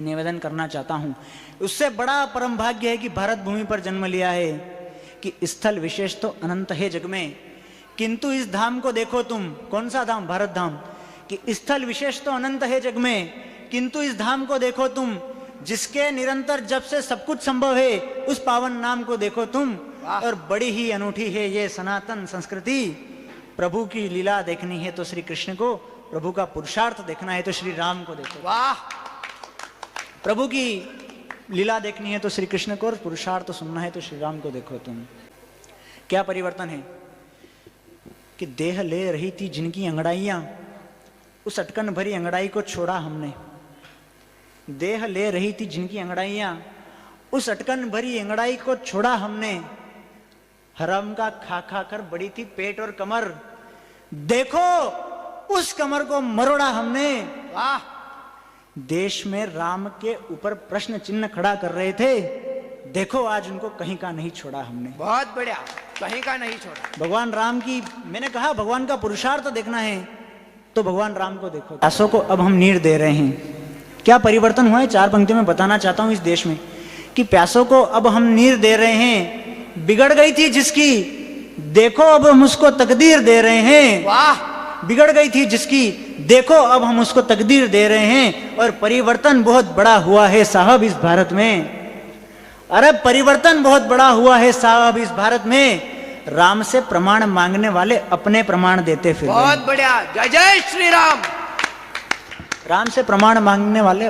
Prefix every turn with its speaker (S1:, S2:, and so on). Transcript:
S1: निवेदन करना चाहता हूं। उससे बड़ा परम भाग्य है कि भारत भूमि पर जन्म लिया है, कि स्थल विशेष तो अनंत है जग में, किंतु इस धाम को देखो तुम। कौन सा धाम? भारत धाम। कि स्थल विशेष तो अनंत है जग में, किंतु इस धाम को देखो तुम, जिसके निरंतर जब से सब कुछ संभव है, उस पावन नाम को देखो तुम। और बड़ी ही अनूठी है ये सनातन संस्कृति। प्रभु की लीला देखनी है तो श्री कृष्ण को, प्रभु का पुरुषार्थ देखना है तो श्री राम को देखो।
S2: वाह!
S1: प्रभु की लीला देखनी है तो श्री कृष्ण को, और पुरुषार्थ सुनना है तो श्री राम को देखो तुम। क्या परिवर्तन है कि देह ले रही थी जिनकी अंगड़ाइयां, उस अटकन भरी अंगड़ाई को छोड़ा हमने। देह ले रही थी जिनकी अंगड़ाइयां, उस अटकन भरी अंगड़ाई को छोड़ा हमने। हराम का खा खा कर बड़ी थी पेट और कमर, देखो उस कमर को मरोड़ा हमने।
S2: वाह!
S1: देश में राम के ऊपर प्रश्न चिन्ह खड़ा कर रहे थे, देखो आज उनको कहीं का नहीं छोड़ा हमने।
S2: बहुत बढ़िया, कहीं का नहीं छोड़ा।
S1: भगवान राम की, मैंने कहा भगवान का पुरुषार्थ देखना है तो भगवान राम को देखो। प्यासों को अब हम नीर दे रहे हैं। क्या परिवर्तन हुआ है? 4 पंक्तियों में बताना चाहता हूं इस देश में, कि प्यासों को अब हम नीर दे रहे हैं। बिगड़ गई थी जिसकी, देखो अब हम उसको तकदीर दे रहे हैं।
S2: वाह!
S1: बिगड़ गई थी जिसकी, देखो अब हम उसको तकदीर दे रहे हैं। और परिवर्तन बहुत बड़ा हुआ है साहब इस भारत में। अरे परिवर्तन बहुत बड़ा हुआ है साहब इस भारत में। राम से प्रमाण मांगने वाले अपने प्रमाण देते फिर।
S2: बहुत बढ़िया, जय जय श्री राम।
S1: राम से प्रमाण मांगने वाले